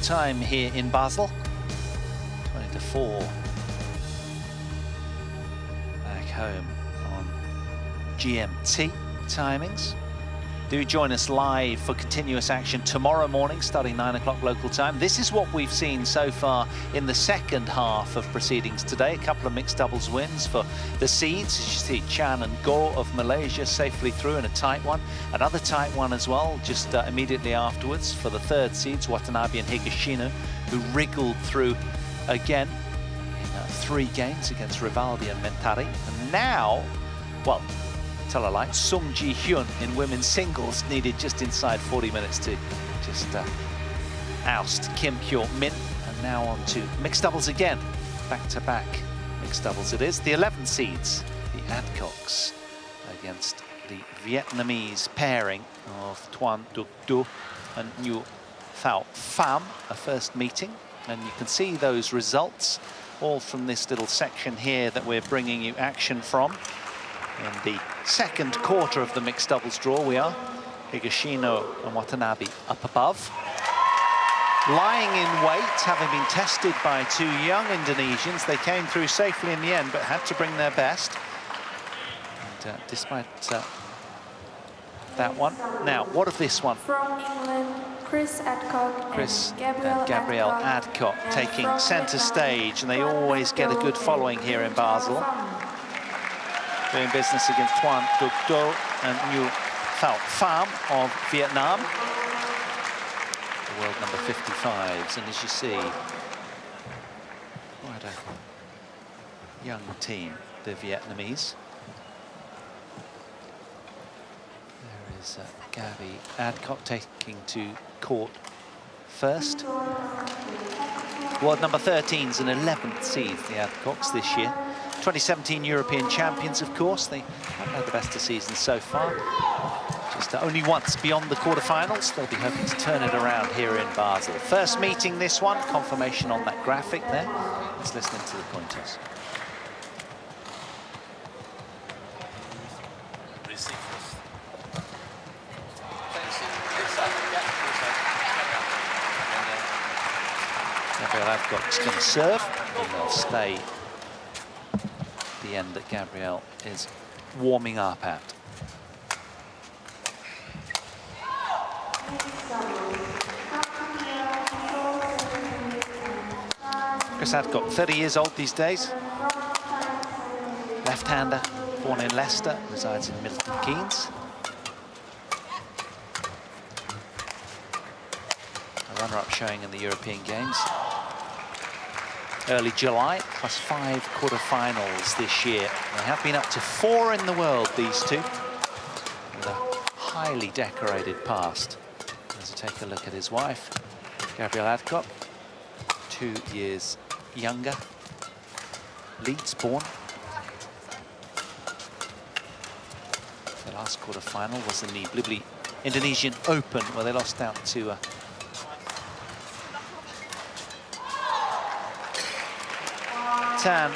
time here in Basel. 20 to 4. Back home on GMT timings. Do join us live for continuous action tomorrow morning, starting 9 o'clock local time. This is what we've seen so far in the second half of proceedings today. A couple of mixed doubles wins for the seeds. As you see, Chan and Go of Malaysia safely through in a tight one. Another tight one as well, just immediately afterwards for the third seeds, Watanabe and Higashino, who wriggled through again in 3 games against Rivaldi and Mentari. And now, well, tell a lie, Sung Ji-hyun in women's singles needed just inside 40 minutes to just oust Kim Hyo-min. And now on to mixed doubles again. Back-to-back mixed doubles it is. The 11 seeds, the ADCOCKs, against the Vietnamese pairing of Tuan Duc Du and Nhu Thao Pham, a first meeting. And you can see those results all from this little section here that we're bringing you action from. In the second quarter of the mixed doubles draw, we are. Higashino and Watanabe up above. Lying in wait, having been tested by 2 young Indonesians. They came through safely in the end, but had to bring their best. And despite that one. Now, what of this one? From England, Chris Adcock and Gabrielle Adcock taking centre stage, and they always get a good following here in Basel. Doing business against Tuan Duc Du and Nhu Thao Pham of Vietnam. The world number 55s, and as you see, quite a young team, the Vietnamese. There is Gabby Adcock taking to court first. World number 13s and 11th seeds, the Adcocks this year. 2017 European champions, of course. They haven't had the best of seasons so far. Just only once beyond the quarterfinals. They'll be hoping to turn it around here in Basel. First meeting this one, confirmation on that graphic there. Let's listen to the pointers. Gabrielle Adcock's going to serve, and they'll stay the end that Gabrielle is warming up at. Chris Adcock, 30 years old these days. Left-hander, born in Leicester, resides in Milton Keynes. A runner-up showing in the European Games. Early July, +5 quarterfinals this year. They have been up to 4 in the world, these two, with a highly decorated past. As we take a look at his wife, Gabrielle Adcock, 2 years younger, Leeds born. The last quarterfinal was in the Blibli Indonesian Open, where they lost out to Tan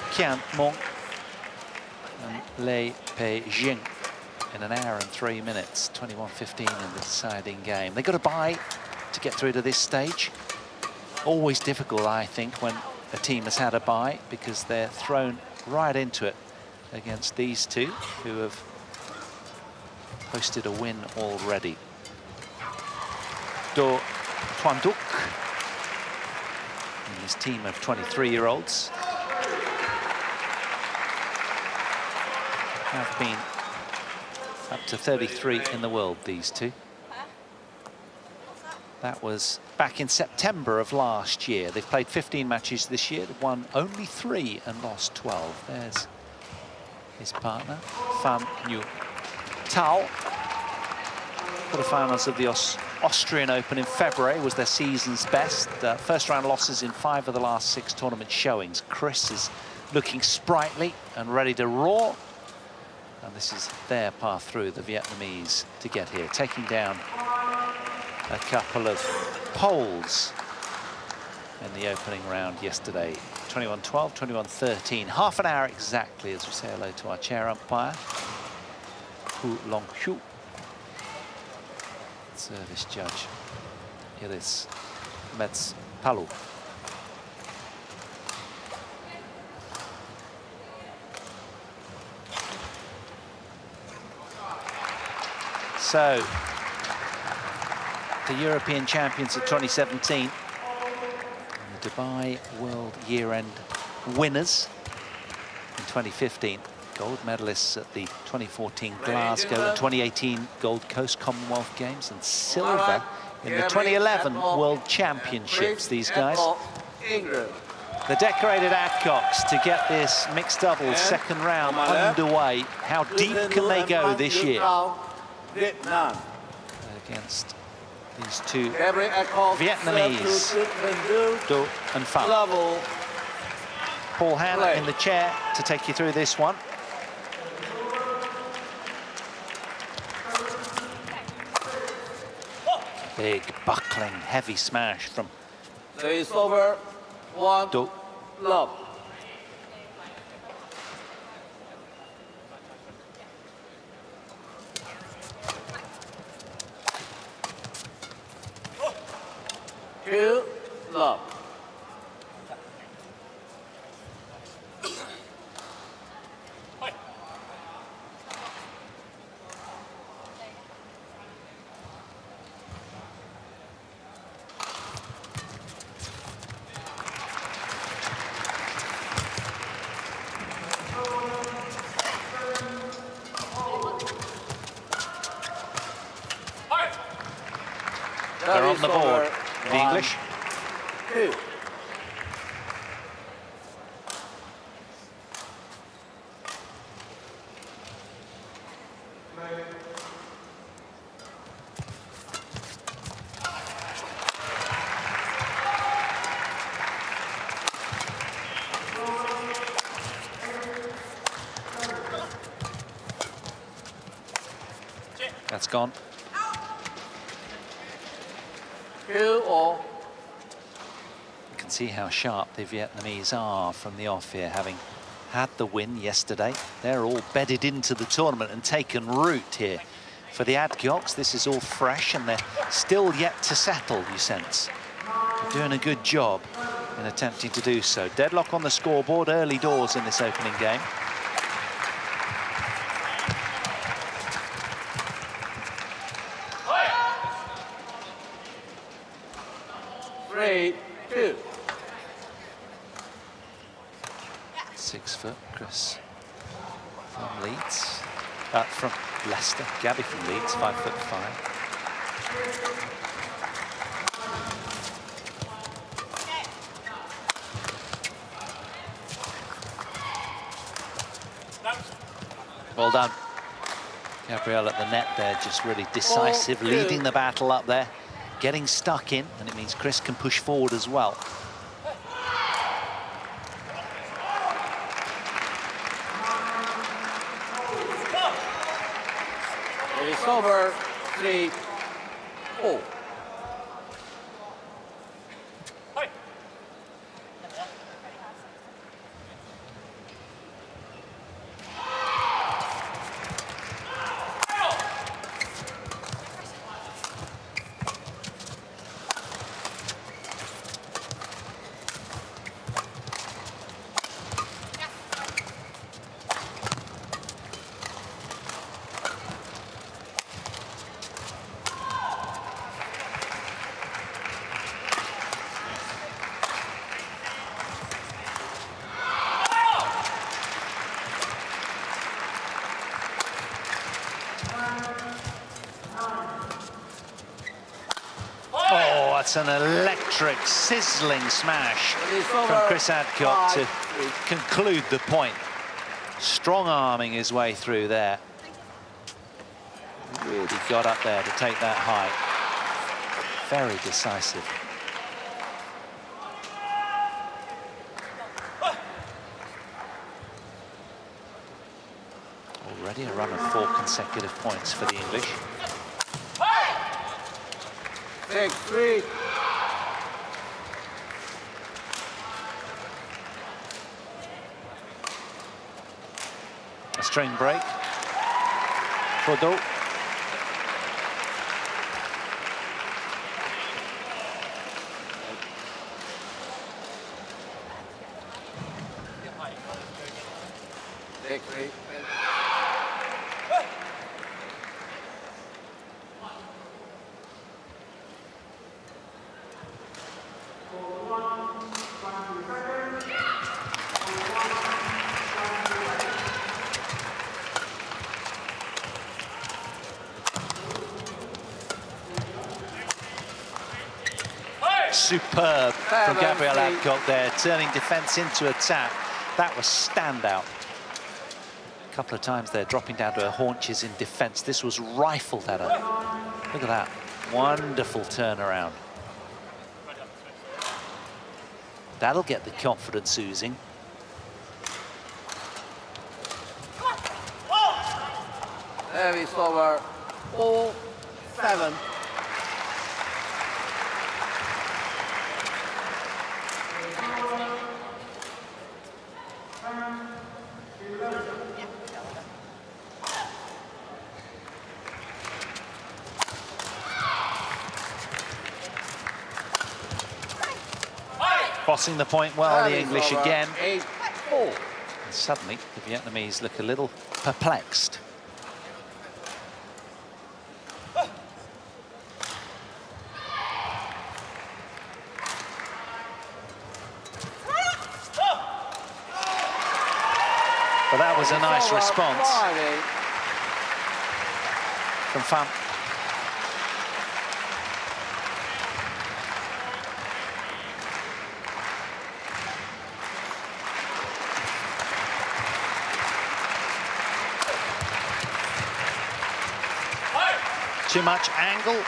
Kian Mong and Lei Pei Jing in 1 hour and 3 minutes, 21:15 in the deciding game. They got a bye to get through to this stage. Always difficult, I think, when a team has had a bye, because they're thrown right into it against these two, who have posted a win already. Tuan Duc and his team of 23-year-olds have been up to 33 in the world, these two. That was back in September of last year. They've played 15 matches this year, won only 3 and lost 12. There's his partner, Pham Nhu Thao. Quarterfinals of the Austrian Open in February was their season's best. First round losses in 5 of the last 6 tournament showings. Chris is looking sprightly and ready to roar. And this is their path through, the Vietnamese, to get here, taking down a couple of Poles in the opening round yesterday. 21-12, 21-13. Half an hour exactly as we say hello to our chair umpire, Hu Long Hu, service judge Iris Metz Palu. So, the European champions of 2017, and the Dubai World Year-End winners in 2015, gold medalists at the 2014 Glasgow and 2018 Gold Coast Commonwealth Games, and silver in the 2011 World Championships, these guys. The decorated ADCOCKs to get this mixed doubles second round underway. How deep can they go this year? Against these two Vietnamese, Do and Pham. Paul Han in the chair to take you through this one. Big, buckling, heavy smash from Do. Love. Two, love. They're on the board, the English. Two. That's gone. 2-all. You can see how sharp the Vietnamese are from the off here, having had the win yesterday. They're all bedded into the tournament and taken root here. For the ADCOCKs, this is all fresh and they're still yet to settle, you sense. They're doing a good job in attempting to do so. Deadlock on the scoreboard, early doors in this opening game. Three, two. 6 foot, Chris from Leeds, from Leicester. Gabby from Leeds, 5'5". Well done. Gabrielle at the net there, just really decisive, leading the battle up there, getting stuck in, and it means Chris can push forward as well. It's over. 3-4. That's an electric, sizzling smash from Chris Adcock to conclude the point. Strong arming his way through there. Really got up there to take that height. Very decisive. Already a run of 4 consecutive points for the English. 6-3. A string break for Do. 3. Superb from 7-3. Gabriel Adcock there, turning defence into attack. That was standout. A couple of times there, dropping down to her haunches in defence. This was rifled at her. Look at that, wonderful turnaround. That'll get the confidence oozing. Service over 4-7. Bossing the point well, the English again. 8-4. Suddenly, the Vietnamese look a little perplexed. But that was a nice response from PHAM. Too much angle,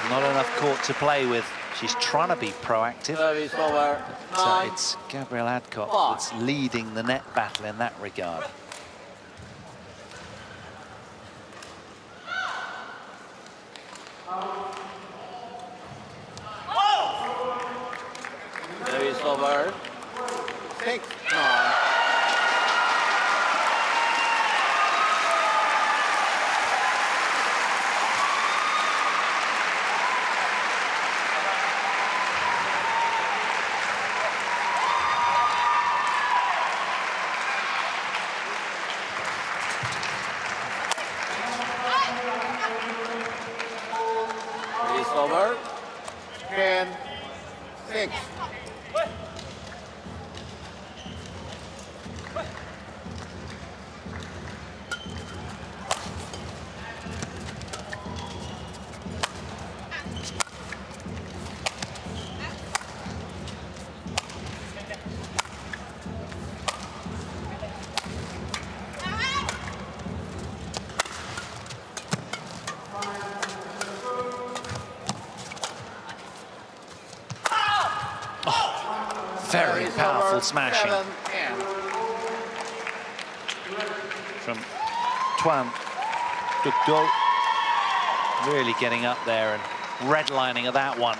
not enough court to play with. She's trying to be proactive. Service over 9. It's Gabriel Adcock that's leading the net battle in that regard. Service over 6-9. Over 10-6. Very powerful smashing from Tuan Duc Do. Really getting up there and redlining of that one.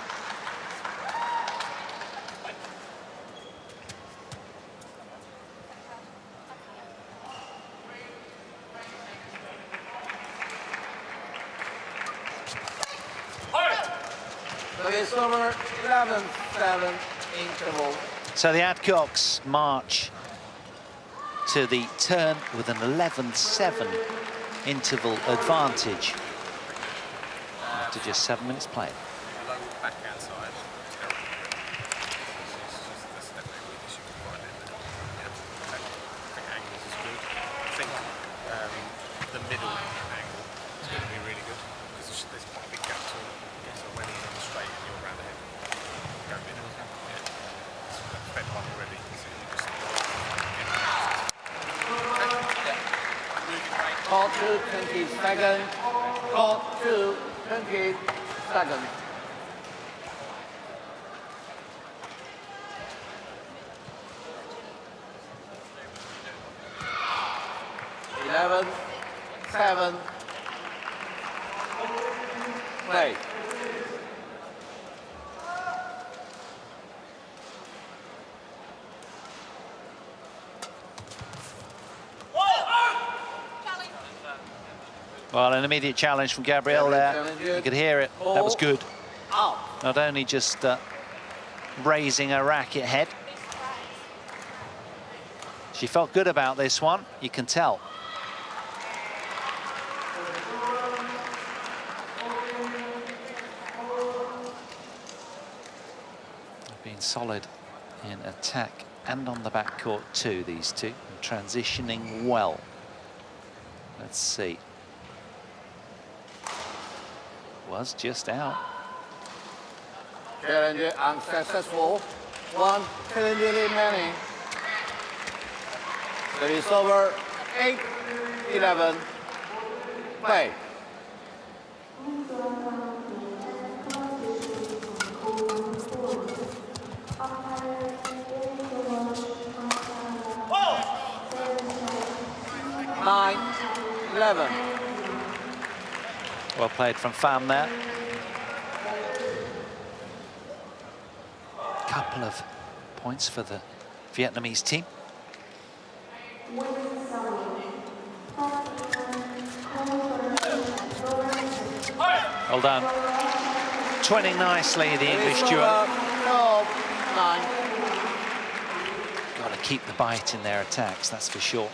So it's over 11-7 interval. So the Adcocks march to the turn with an 11-7 interval advantage after just 7 minutes played. Low backhand side. Angles is good. I think the middle angle is going to be really good because there's quite a big gap to it. So when he's on the straight and you're around him, go middle. Yeah. Fed one already. So you just Call to 20 seconds. Call to 20 seconds. Eleven, 7. Play. Well, an immediate challenge from Gabrielle there. You could hear it. That was good. Out. Not only just raising her racket head. She felt good about this one, you can tell. Being solid in attack and on the back court too, these two, and transitioning well. Let's see. Was just out. Challenge unsuccessful. 1 challenge remaining. Service over. 8-11. Play. Nine, 11. Well played from PHAM there. Couple of points for the Vietnamese team. Well done. Twinning nicely, the English duo. 12-9. Got to keep the bite in their attacks, that's for sure.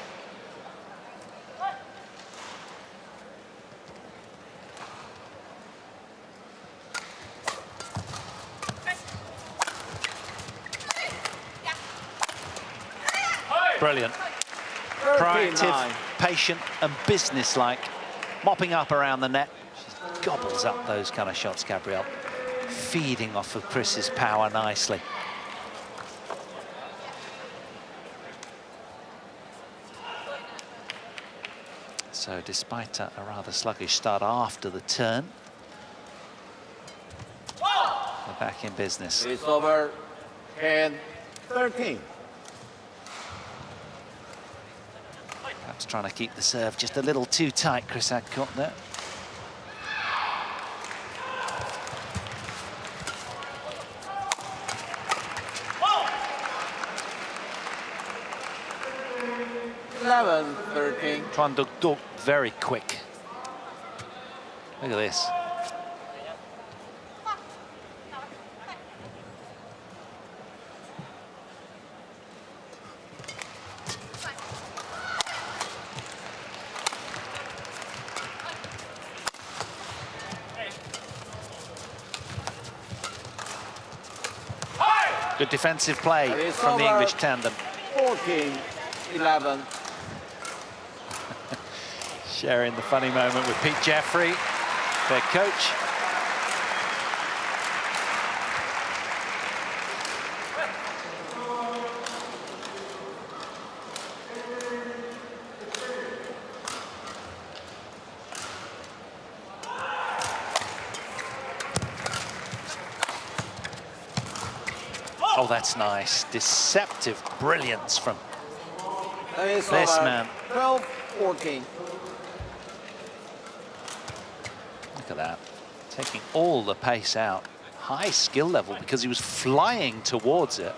Brilliant. Proactive, patient and businesslike. Mopping up around the net. She gobbles up those kind of shots, Gabrielle. Feeding off of Chris's power nicely. So despite a rather sluggish start after the turn, they're back in business. It's over. 10-13. Perhaps trying to keep the serve just a little too tight, Chris Adcock there. Eleven, 13. Trying to do very quick. Look at this. Good defensive play from the English tandem. 14-11. Sharing the funny moment with Pete Jeffrey, their coach. Oh, that's nice. Deceptive brilliance from this man. 12-14. Look at that. Taking all the pace out. High skill level because he was flying towards it.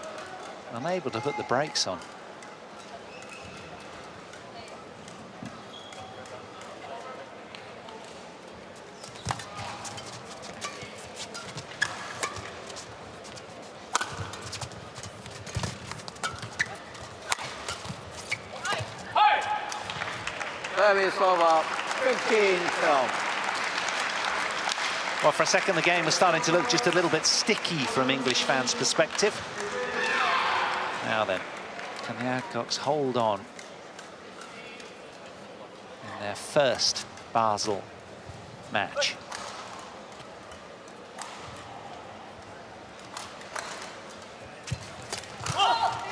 Unable to put the brakes on. Service over. 15-12. Well, for a second, the game was starting to look just a little bit sticky from English fans' perspective. Now then, can the Adcocks hold on in their first Basel match?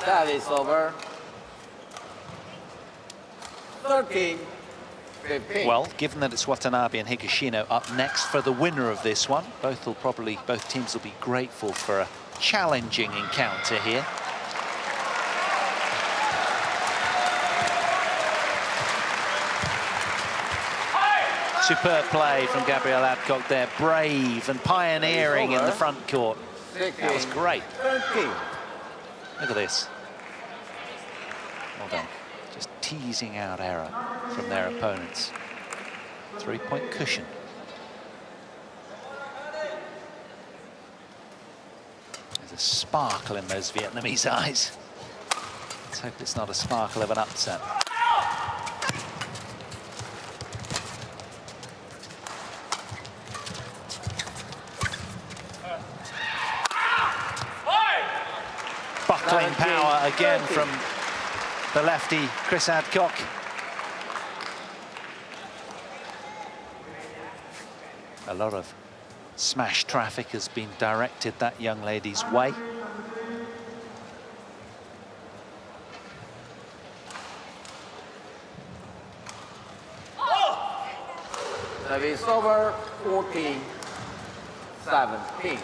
That is over. 13-15. Well, given that it's Watanabe and Higashino up next for the winner of this one, both teams will be grateful for a challenging encounter here. Superb play from Gabrielle Adcock there, brave and pioneering in the front court. That was great. 13. Look at this. Well done. Just teasing out error from their opponents. 3-point cushion. There's a sparkle in those Vietnamese eyes. Let's hope it's not a sparkle of an upset. Buckling power again from the lefty, Chris Adcock. A lot of smash traffic has been directed that young lady's way. Service over 14-17.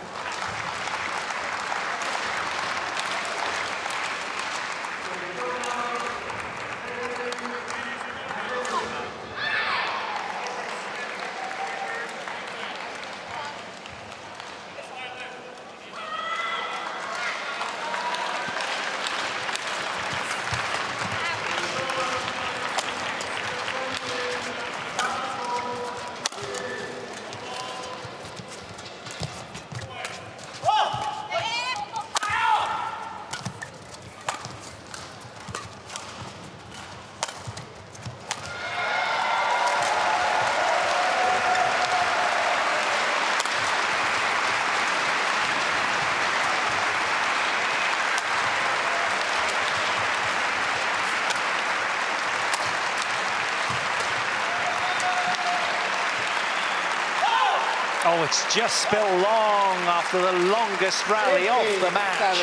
Oh, it's just spilled long after the longest rally of the match.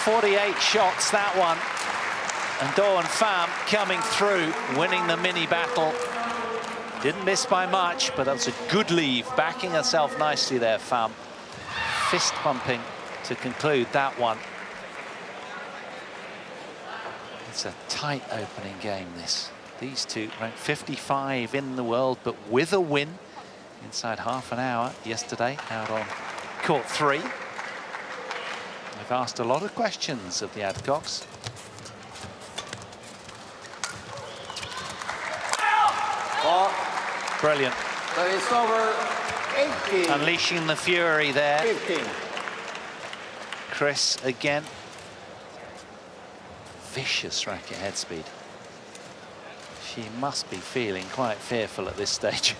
48 shots, that one. And Dawn Pham coming through, winning the mini battle. Didn't miss by much, but that was a good leave, backing herself nicely there, Pham. Fist pumping to conclude that one. It's a tight opening game, this. These two ranked 55 in the world, but with a win inside half an hour yesterday out on court 3. They've asked a lot of questions of the Adcocks. Brilliant. So it's over 18. Unleashing the fury there. 15. Chris again. Vicious racket head speed. She must be feeling quite fearful at this stage.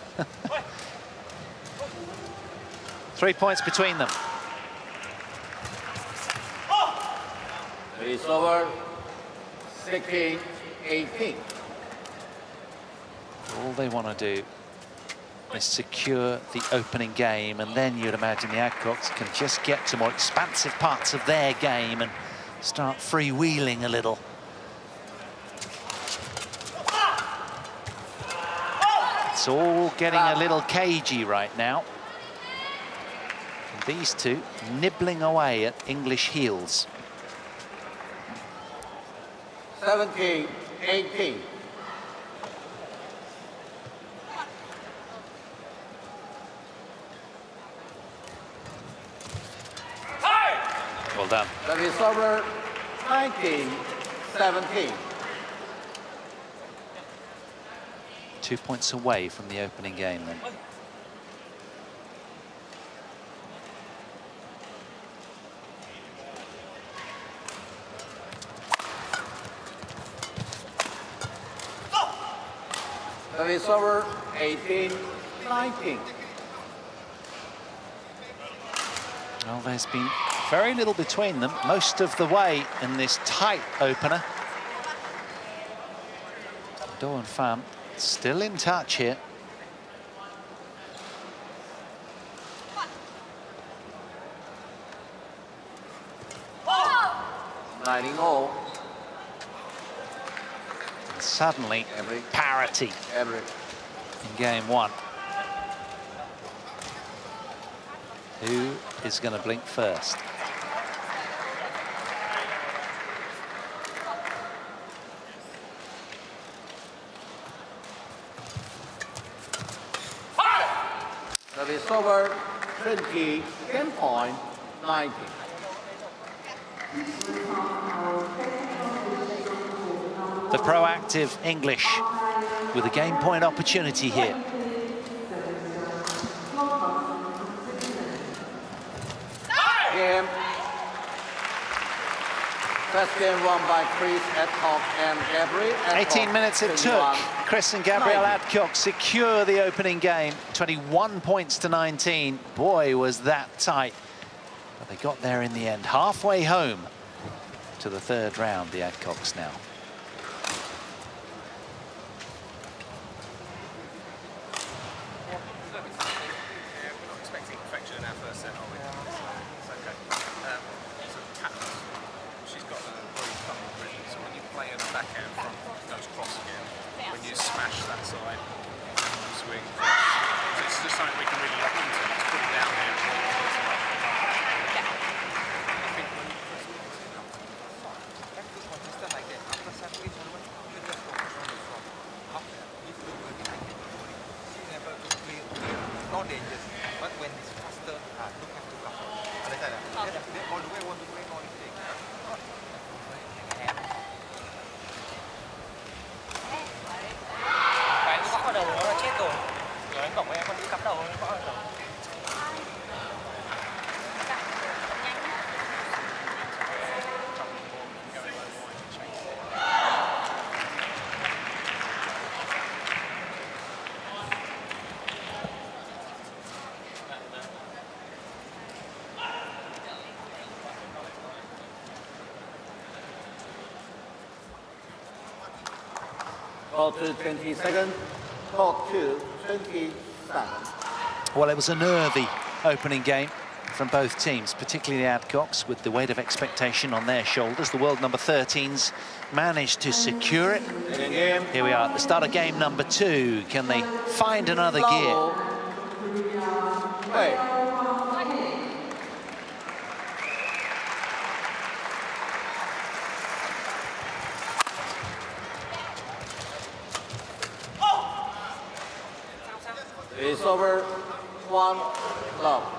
3 points between them. It's over 16-18. All they want to do is secure the opening game, and then you'd imagine the Adcocks can just get to more expansive parts of their game and start freewheeling a little. It's all getting a little cagey right now. And these two nibbling away at English heels. 17-18. Well done. That is over 19-17. 2 points away from the opening game then. That is over 18-19. Well, there's been very little between them most of the way in this tight opener. Dawn Pham still in touch here. Lining all. And suddenly, parity in game one. Who is going to blink first? That is over 20, 10-19. The proactive English with a game point opportunity here. Game. First game won by Chris Adcock and Gabriel Adcock. 18 minutes it took. Chris and Gabrielle Adcock secure the opening game. 21 points to 19. Boy, was that tight. But they got there in the end. Halfway home to the third round, the Adcocks now. Court to 20 seconds. Court to 27. Well, it was a nervy opening game from both teams, particularly the Adcocks, with the weight of expectation on their shoulders. The world number 13s managed to secure it. Here we are at the start of game number 2. Can they find another gear? Hey. It's over 1 love.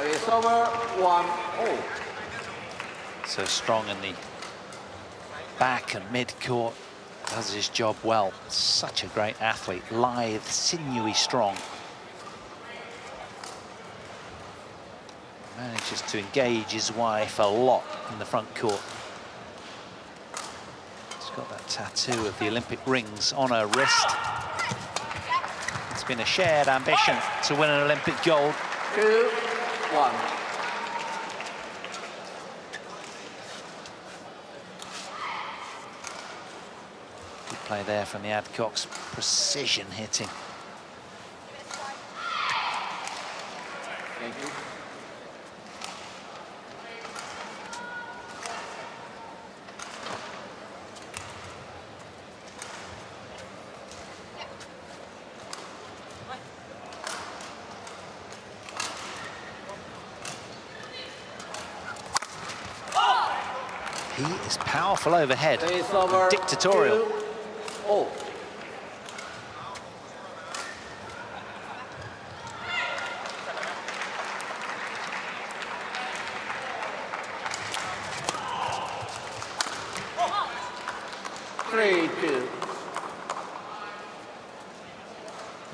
It's over 1-0. So strong in the back and mid-court, does his job well. Such a great athlete, lithe, sinewy, strong. Manages to engage his wife a lot in the front court. She's got that tattoo of the Olympic rings on her wrist. It's been a shared ambition to win an Olympic gold. 2-1. Good play there from the Adcocks. Precision hitting. Thank you. He is powerful overhead, It's over dictatorial. 2-0. Well,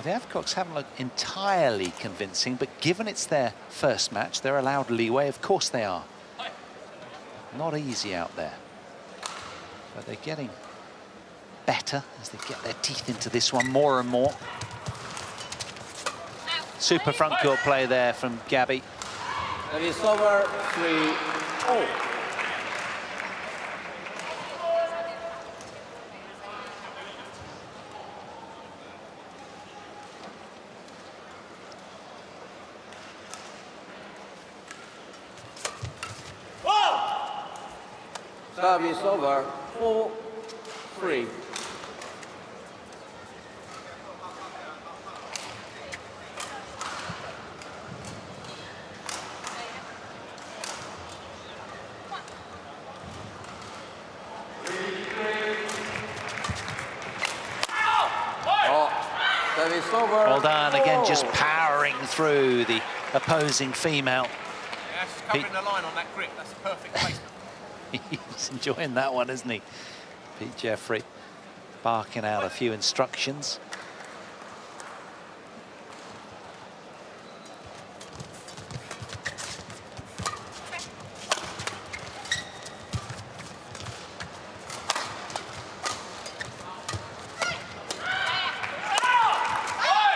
the Adcocks haven't looked entirely convincing, but given it's their first match, they're allowed leeway. Of course they are. Not easy out there. But they're getting better as they get their teeth into this one more and more. Super front court play there from Gabby. That is over 3-0. Service over 4-3. Well done, again just powering through the opposing female. she's covering the line on that grip. That's a perfect placement. He's enjoying that one, isn't he? Pete Jeffrey barking out a few instructions.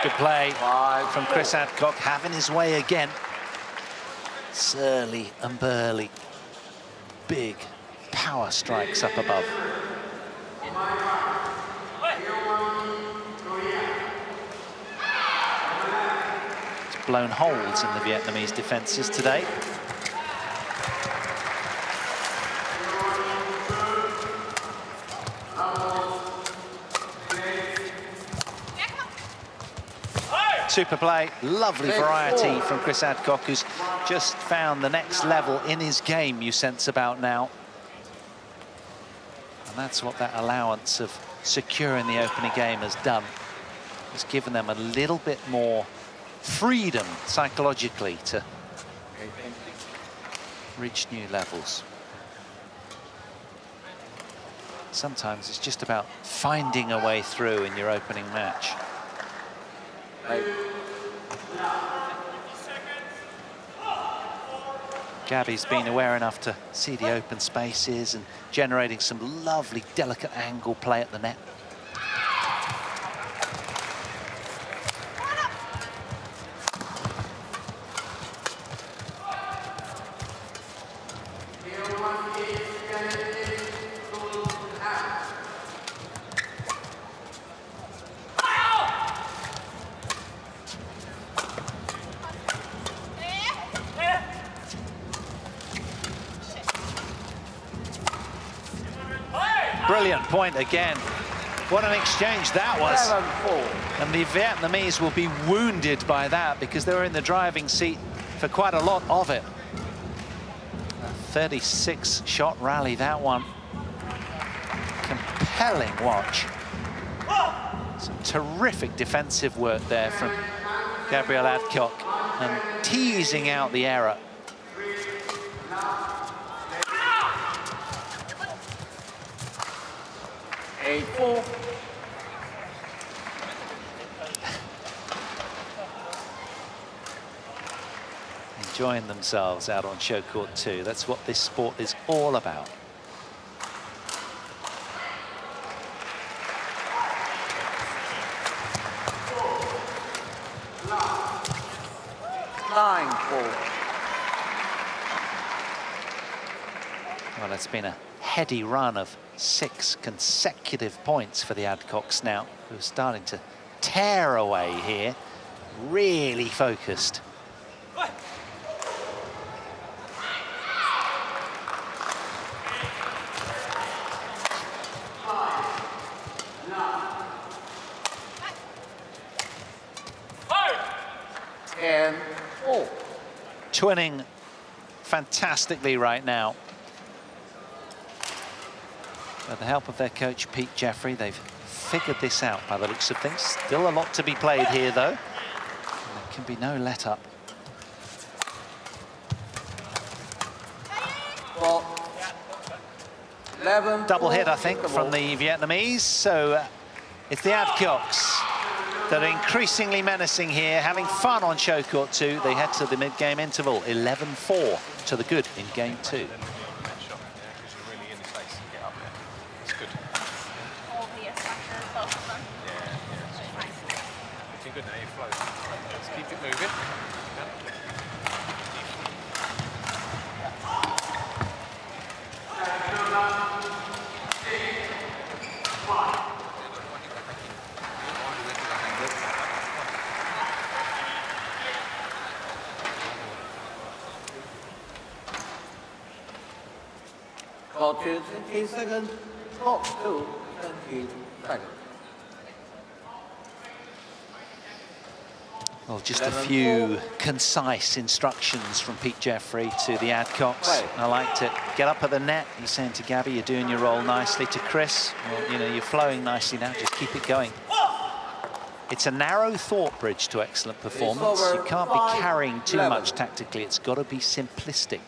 Good play from Chris Adcock, having his way again. Surly and Burley. Big power strikes up above. It's blown holes in the Vietnamese defences today. Super play, lovely variety from Chris Adcock, who's just found the next level in his game, you sense about now. And that's what that allowance of securing the opening game has done. It's given them a little bit more freedom psychologically to reach new levels. Sometimes it's just about finding a way through in your opening match. Gabby's been aware enough to see the open spaces and generating some lovely, delicate angle play at the net. Brilliant point again. What an exchange that was. 7-4. And the Vietnamese will be wounded by that because they were in the driving seat for quite a lot of it. A 36-shot rally, that one. Compelling watch. Some terrific defensive work there from Gabriel Adcock and teasing out the error. Enjoying themselves out on show court 2. That's what this sport is all about. Well, it's been a heady run of 6 consecutive points for the Adcocks now, who are starting to tear away here, really focused. Twinning fantastically right now. With the help of their coach, Pete Jeffrey, they've figured this out by the looks of things. Still a lot to be played here, though. And there can be no let-up. Double hit, I think, from the Vietnamese. So it's the Adcocks that are increasingly menacing here, having fun on show court 2. They head to the mid-game interval, 11-4 to the good in game 2. Good now, you flow. Let's keep it moving. Call 20 seconds. Call 20 seconds. Well, just a few concise instructions from Pete Jeffrey to the Adcocks. I liked it. Get up at the net. He's saying to Gabby, you're doing your role nicely. To Chris, well, you know, you're flowing nicely now. Just keep it going. It's a narrow thought bridge to excellent performance. You can't be carrying too much tactically. It's got to be simplistic.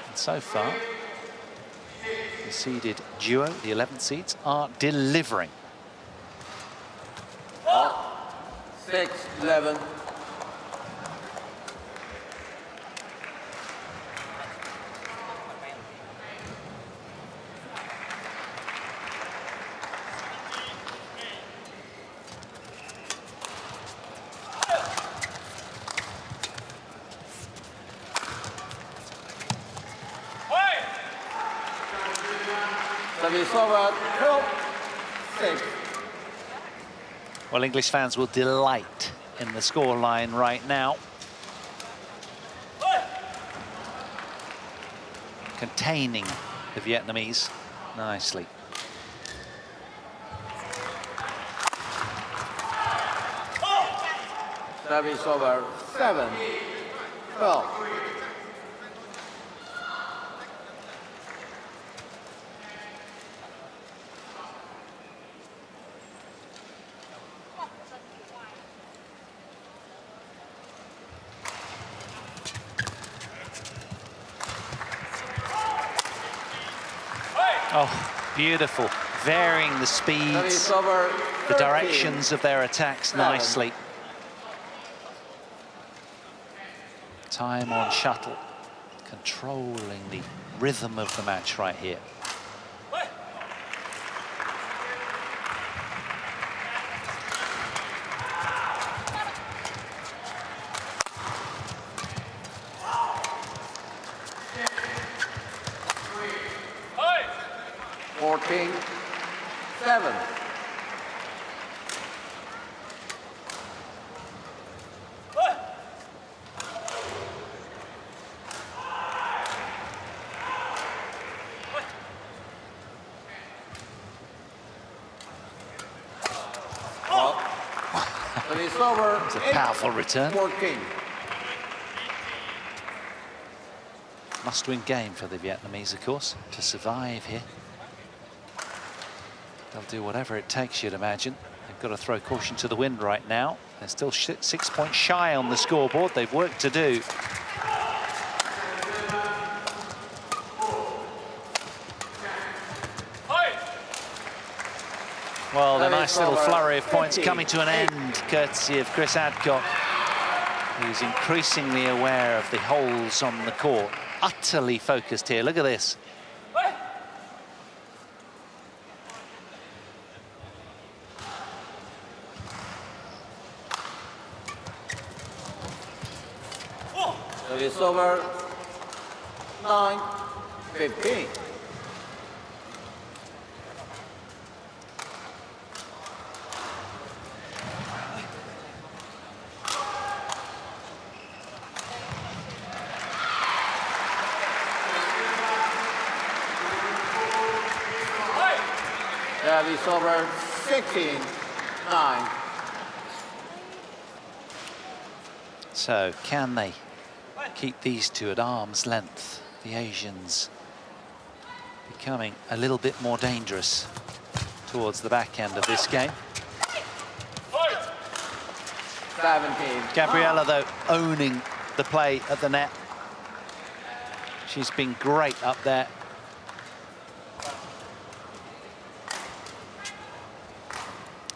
And so far, the seeded duo, the 11th seeds, are delivering. 6-11. Service over 12-6. Well, English fans will delight in the scoreline right now. Containing the Vietnamese nicely. Service over 7-12. Oh, beautiful. Varying the speeds, the directions of their attacks nicely. Time on shuttle, controlling the rhythm of the match right here. Seven. It's over. It's a powerful return. 14. Must-win game for the Vietnamese, of course, to survive here. They'll do whatever it takes, you'd imagine. They've got to throw caution to the wind right now. They're still 6 points shy on the scoreboard. They've work to do. Well, the nice little flurry of points coming to an end, courtesy of Chris Adcock, who's increasingly aware of the holes on the court. Utterly focused here. Look at this. It's over 9-15. Yeah, it's over 16-9. So, can they keep these two at arm's length? The Asians becoming a little bit more dangerous towards the back end of this game. 17. Gabriella, though, owning the play at the net. She's been great up there.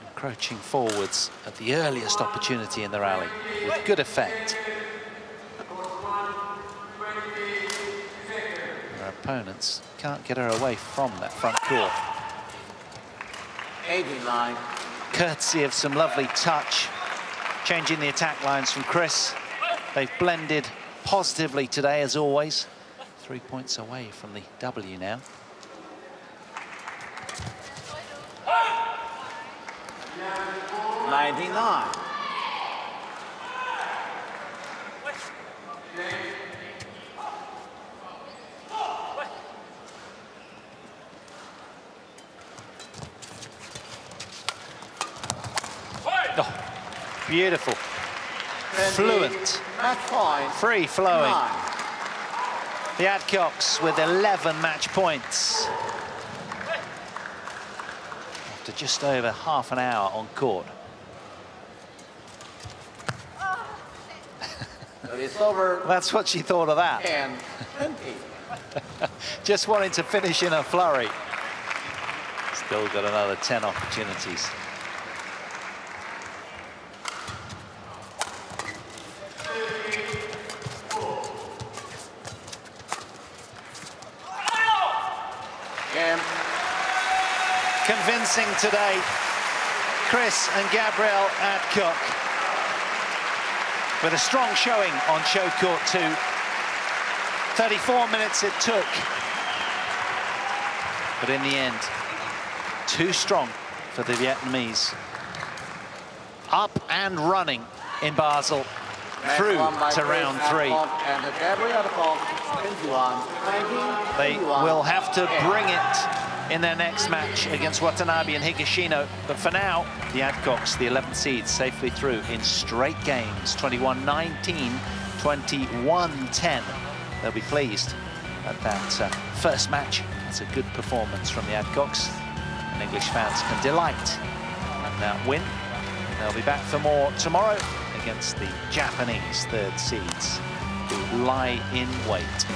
Encroaching forwards at the earliest opportunity in the rally with good effect. Her opponents can't get her away from that front court. 89. Courtesy of some lovely touch, changing the attack lines from Chris. They've blended positively today, as always. 3 points away from the W now. $99. Oh, beautiful, fluent, free-flowing. The Adcocks with 11 match points. after just over half an hour on court. It's over. That's what she thought of that. 10-20. Just wanting to finish in a flurry. Still got another 10 opportunities. Game. Convincing today, Chris and Gabrielle ADCOCK, with a strong showing on show court 2. 34 minutes it took, but in the end, too strong for the Vietnamese. Up and running in Basel, through to round 3. They will have to bring it in their next match against Watanabe and Higashino. But for now, the ADCOCKs, the 11th seeds, safely through in straight games, 21-19, 21-10. They'll be pleased at that first match. That's a good performance from the ADCOCKs, and English fans can delight in that win. They'll be back for more tomorrow against the Japanese third seeds, who lie in wait.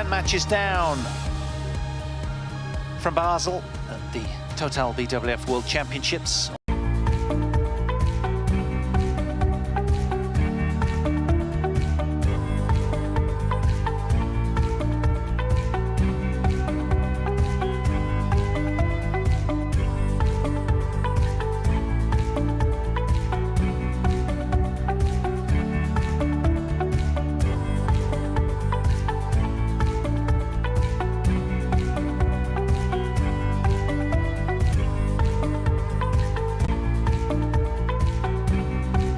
Matches down from Basel at the Total BWF World Championships.